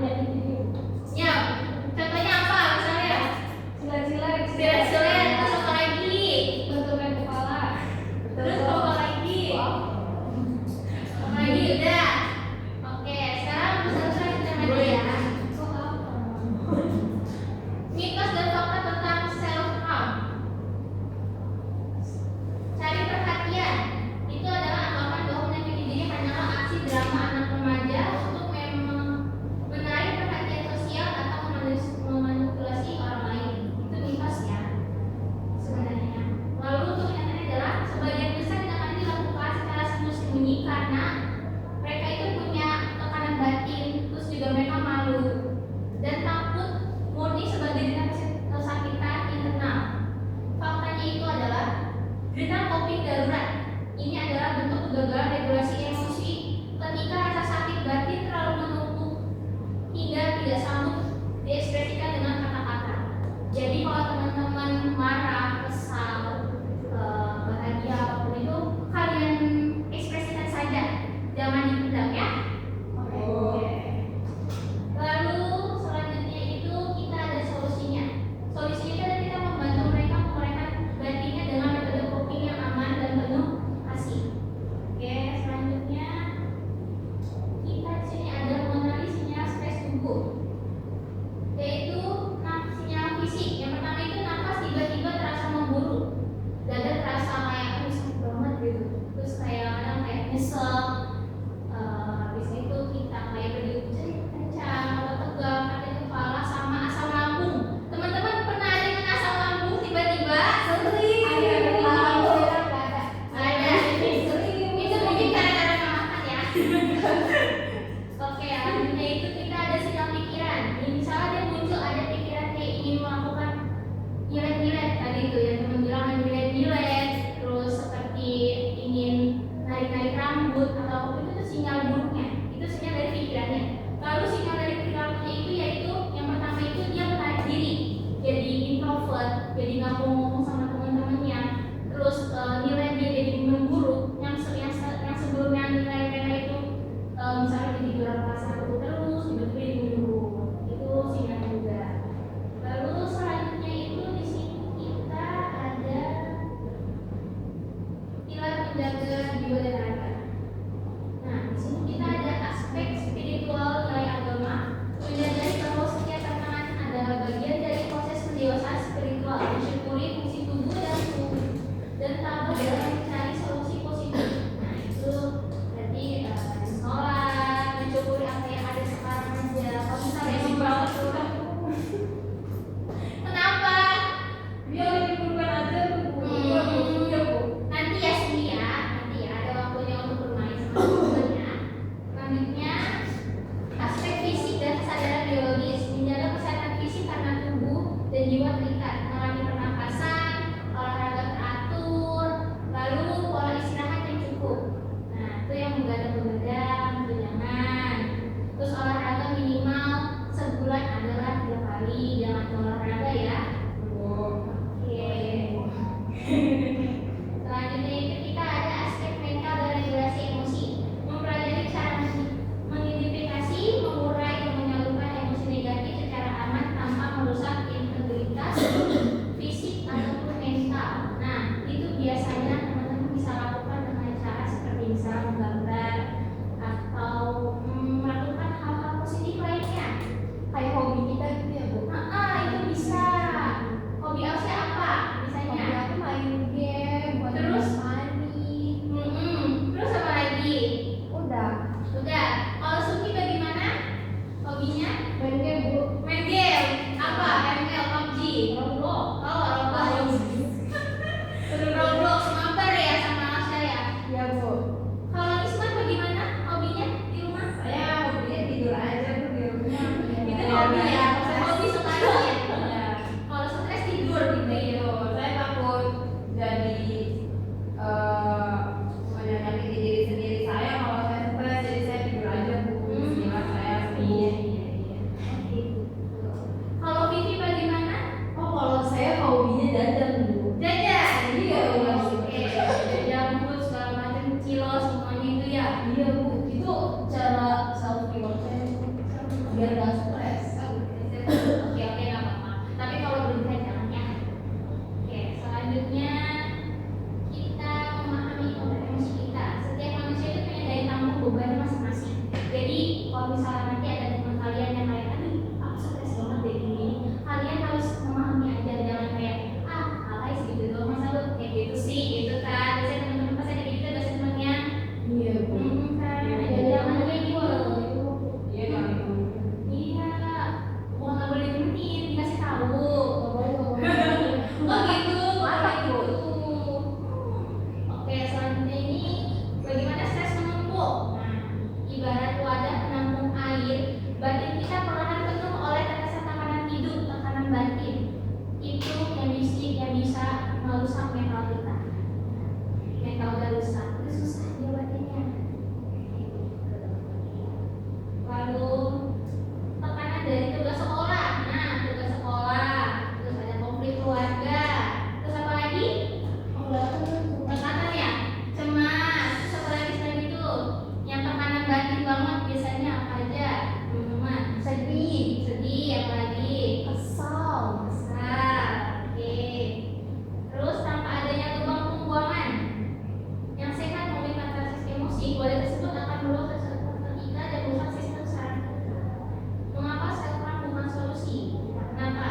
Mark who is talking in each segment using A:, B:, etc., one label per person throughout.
A: Ya, contohnya apa misalnya? Silet-silet, terus apa lagi?
B: Bentukan kepala.
A: Terus apa lagi? Apa lagi? Udah. Oke, sekarang besar-besar kita maju ya. Mitos dan fakta tentang self harm. Cari perhatian itu adalah anggapan bahwa menyakiti diri hanyalah aksi drama anak remaja untuk menarik perhatian sosial atau memanipulasi orang lain. Itu mitos ya sebenarnya. Lalu untuk kenyataannya adalah sebagian besar tindakan ini dilakukan secara sembunyi karena mereka itu punya tekanan batin, terus juga mereka malu dan takut murni sebagai tindakan kesakitan internal. Faktanya itu adalah derita coping darurat. Ini adalah bentuk kegagalan regulasi emosi ketika rasa sakit batin terlalu menumpuk hingga tidak sanggup diekspresikan dengan kata-kata. Jadi kalau teman-teman marah, kesal, bahagia apapun itu kalian ekspresikan saja, jangan dipendam ya. Oke. Lalu selanjutnya itu kita ada solusinya. Solusinya itu adalah kita membantu mereka mengeluarkan batinnya dengan metode coping yang aman dan penuh kasih. Oke, selanjutnya kita di sini ada mengenali sinyal stres tubuh.
B: biar nggak stres.
A: Oke, nggak apa-apa. Tapi kalau berlebihan jangan ya. Oke, selanjutnya kita memahami konsep emosi kita. Setiap manusia itu punya daya tampung bebannya masing-masing. Jadi kalau misalnya nanti ada teman kalian yang kayak aduh aku stres banget deh gini, kalian harus memahami aja, jangan kayak alay segitu doang masa lu kayak gitu sih gitu kan. Biasanya teman-teman pas ada gitu dosen temannya
B: Iya, Bu.
A: kan jangan kayak gitu.
C: Iya kan.
A: Iya, gua nggak boleh dimentin, dikasih tahu. Oh gitu,
B: Mantap, Bu.
A: gitu. Oke, selanjutnya ini bagaimana stres menumpuk. Nah, ibarat wadah penampung air, batin kita perlahan penuh oleh tetesan tekanan hidup, tekanan batin. Itu yang bisa merusak mental kita. Mental udah rusak, itu susah diobatinnya. Lalu tekanan dari tugas sekolah. Nah, tugas sekolah, terus ada konflik keluarga, terus apa lagi? Tekanan ya, cemas, terus apa lagi selain itu? Yang tekanan batin banget biasanya apa aja? Teman-teman, sedih, apa lagi?
B: Kesal.
A: Oke. Terus tanpa adanya lubang pembuangan yang sehat melalui katarsis emosi, wadah tersebut akan meluap ketika dan merusak sistem saraf kita. Mengapa self-harm bukan solusi? Kenapa?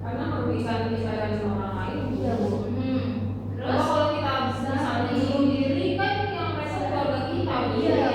C: Karena merugikan kita dan orang lain.
B: Iya, Bu.
C: Terus
A: Terus
C: kalau kita misalnya bunuh diri kan yang resiko keluarga kita.
B: Iya,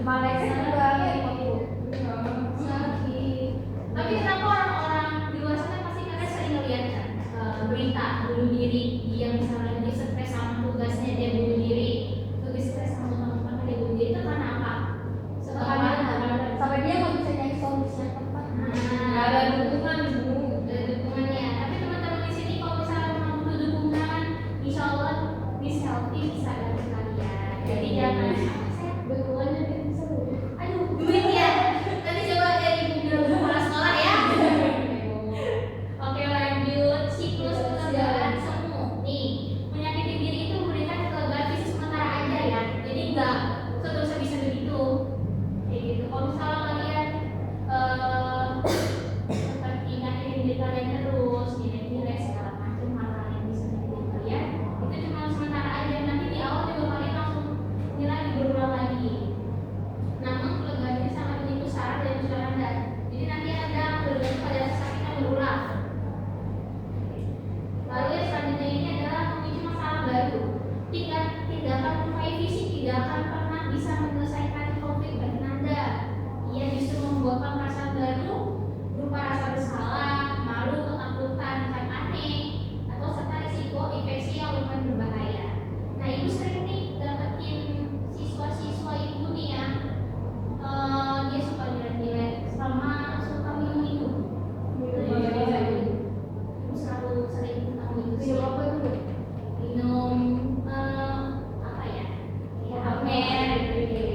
B: mereka juga repot, Bu.
A: sakit. Tapi kenapa orang-orang di luar sana pasti kalian sering ngeliat kan berita bunuh diri, dia misalnya dia stres sama tugasnya dia bunuh diri, atau dia stres sama teman-teman dia bunuh diri, itu karena apa?
B: Sampai dia nggak bisa nyari solusi yang tepat.
C: Nggak ada dukungan, Bu.
A: Ada dukungannya. Tapi teman-teman di sini kalau misalnya memang butuh dukungan, insya Allah di selfie bisa bantu kalian. Jadi jangan saya dukungannya bisa. Aduh, duit ya. Nanti coba dari Google kepala sekolah ya. Oke, lanjut siklus kelegaan semu. Nih, menyakiti diri itu memberikan kelegaan fisik sementara aja ya. Jadi enggak seterusnya bisa begitu. Kayak gitu. Kalau misalnya kalian seperti nyakitin diri kalian terus, nilai segala macam hal-hal yang bisa nyakitin kalian, itu cuma sementara aja. Nanti di awal juga kalian langsung nilai berulang lagi. Namun kelegaan ini sangat menipu saraf dan muskel Anda. Jadi nanti Anda bergantung pada sakit yang berulang. Lalu yang selanjutnya ini adalah memicu masalah baru. Tindakan upaya fisik tidak akan pernah bisa menyelesaikan konflik batin Anda. Ia justru membuahkan perasaan baru berupa rasa bersalah, malu, ketakutan, cap aneh, atau serta risiko infeksi yang lumayan berbahaya. Nah, ibu sering nih dapetin siswa-siswa ibu nih ya, dia suka nilai-nilai sama suka minum-minum. Ibu selalu sering tentang itu sih.
B: Minum apa itu, Bu?
A: Minum apa ya? Ya, amer gitu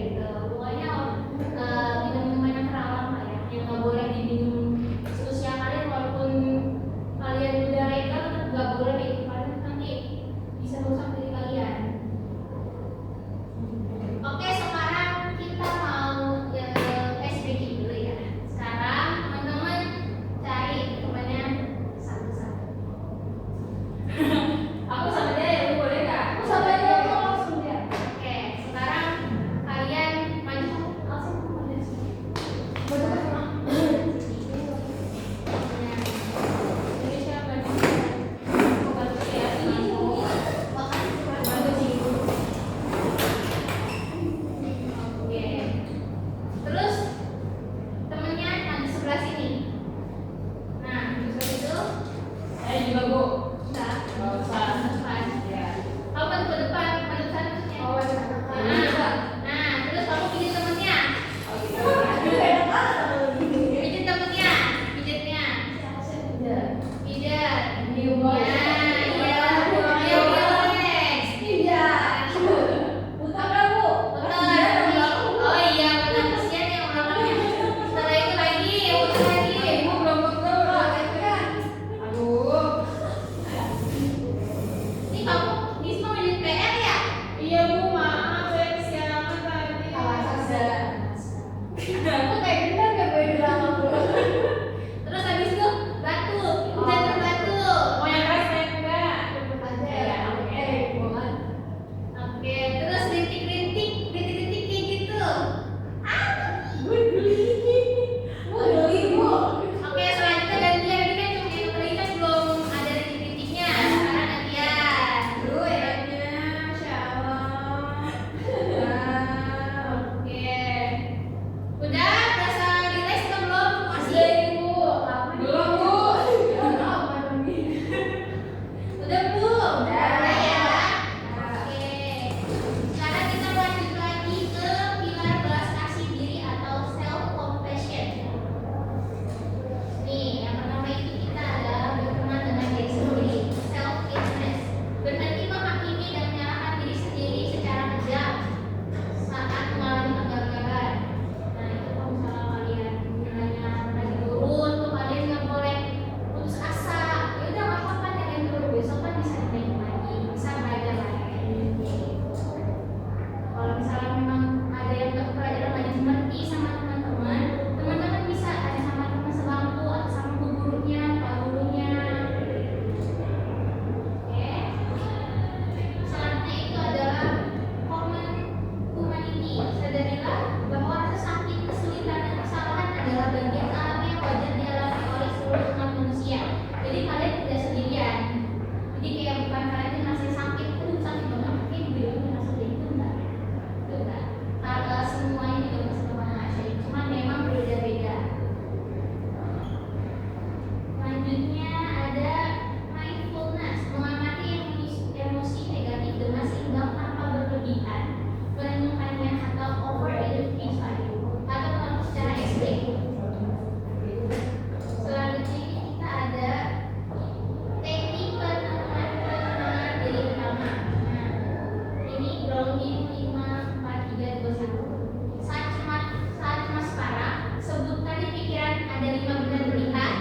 A: ada 5 benda terlihat.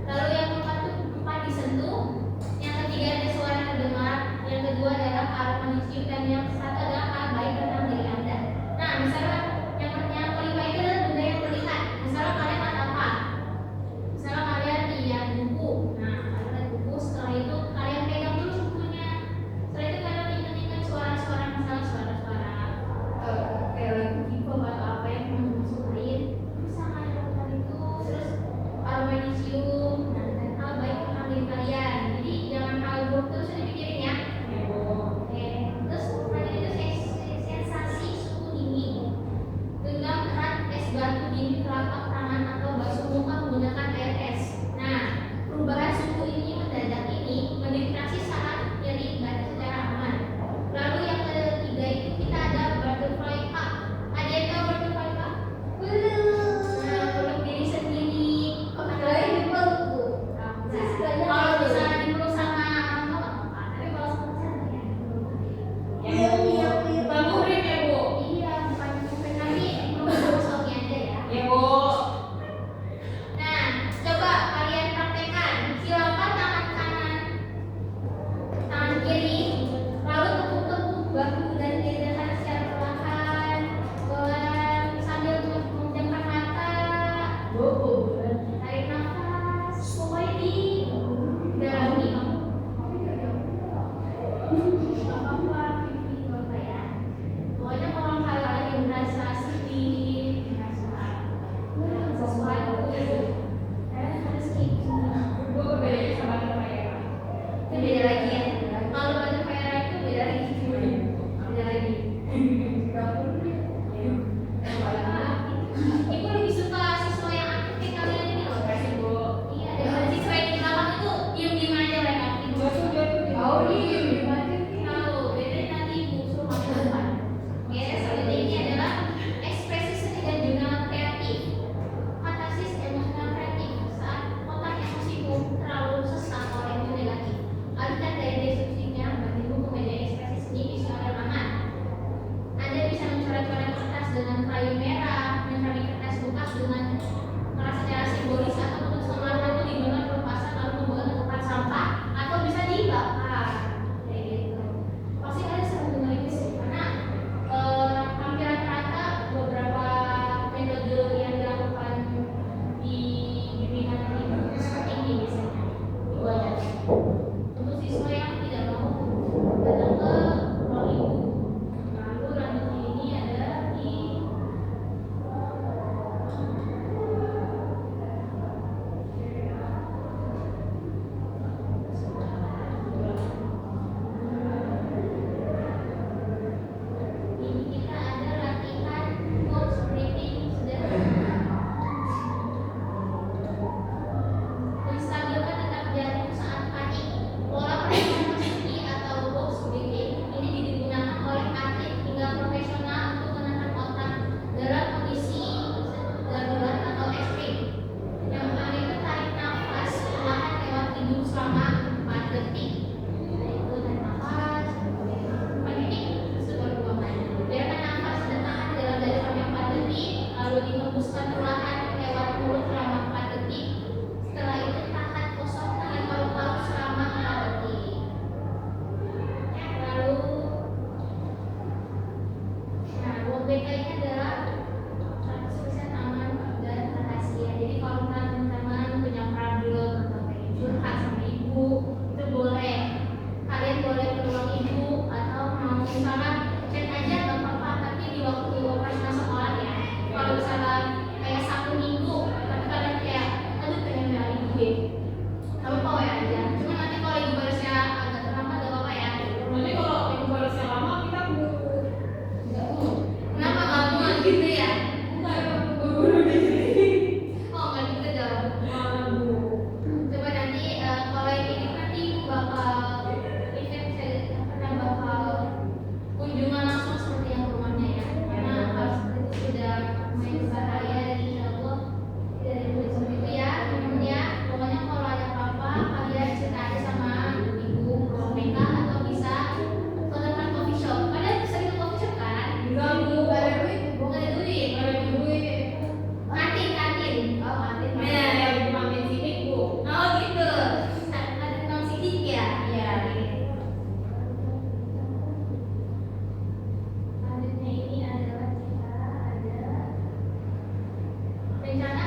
A: Lalu yang keempat itu 4 disentuh. Yang ketiga ada suara terdengar. Yang kedua adalah aroma dicium dan yang satu adalah hal baik tentang diri Anda. Nah, misalnya yang kelima itu adalah benda yang terlihat. Misalnya kalian lihat apa? Misalnya kalian lihat buku. Nah, kalian lihat buku. Setelah itu kalian pegang dulu bukunya. Setelah itu kalian ingat-ingat suara-suara, misalnya suara-suara kayak lagu hip hop atau apa yang kamu sukain. Bisa kalian lakukan itu. Terus aroma dicium dan hal baik tentang diri kalian. Jadi jangan hal buruk terus yang dipikirin ya. Oke. Terus selanjutnya itu sensasi suhu dingin. Genggam erat es batu dingin telapak tangan atau basuh muka menggunakan air es. Nah, perubahan suhu ini mendadak ini mendikasi saat nyeri badan secara aman. Lalu yang ketiga itu kita ada butterfly cup. Ada yang tahu butterfly cup? Nah, peluk diri sendiri.
B: Kalian di peluk.
A: Kalau misalnya dipeluk sama orang tua, tapi kalau sama pacar ya.
C: Tamurin ya, Bu.
A: Iya, bukan nanti dipeluk sama suami aja ya.
C: Ya, Bu.
A: Nah, coba kalian praktekkan. Silakan tangan kanan, tangan kiri, lalu tepuk-tepuk bahu dan kiri dan kanan secara perlahan, pelan, sambil memejamkan mata, tarik nafas, pokoknya di dalami kamu. Gak apa-apa, pipi gak apa ya. Pokoknya kalau kalian lagi merasa sedih, merasa sesuatu, kalian harus kayak gini.
C: Bu, bedanya sama teman ya.
A: Itu beda lagi ya. Kalau butterfly itu beda lagi. Beda lagi. Ibu lebih suka siswa yang aktif kayak kalian ini loh.
C: Kasih, Bu.
A: Iya, daripada siswa yang di belakang itu diem-diem aja mereka. Ibu
C: Jatuh, jatuh.
B: Oh, iya.
A: tahu, beda nanti ibu suruh masuk ke depan. Oke, selanjutnya ini adalah ekspresi seni dan jurnal kreatif. Katarsis emosional kreatif saat otak emosimu terlalu sesak oleh emosi negatif. Alihkan daya destruktifnya bertimbul ke media ekspresi seni visual yang aman. Anda bisa mencoret-coret kertas dengan crayon merah, mencari kertas bekas dengan keras secara simbolis atau menulis nama itu di mana pelepasan lalu membawa ke tempat sampah atau bisa dibakar. Kayak gitu. Pasti kalian sering dengar itu sih, karena hampir rata-rata beberapa metode yang dilakukan di bimbingan ini seperti ini biasanya. Itu aja. Untuk siswa yang tidak mau datang ke ruang ibu. Lalu lanjut ini ada di ini kita ada latihan box breathing sederhana. Menstabilkan detak jantung saat panik. Pola pernapasan tinggi atau box breathing ini digunakan oleh atlet hingga profesional untuk menahan otak dalam kondisi darurat atau ekstrim. Yang pertama itu tarik nafas perlahan lewat hidung selama 4 detik. Nah, itu tarik nafas 4 detik, terus baru buangkan. Biarkan nafas dan tahan di dalam dada selama 4 detik, lalu dihembuskan perlahan lewat mulut selama 4 detik. Setelah itu tahan kosong dengan paru-paru selama 4 detik. Lalu, nah, WBK ini adalah 100% aman dan rahasia. Jadi kalau teman-teman punya problem atau pengen curhat sama ibu, rencana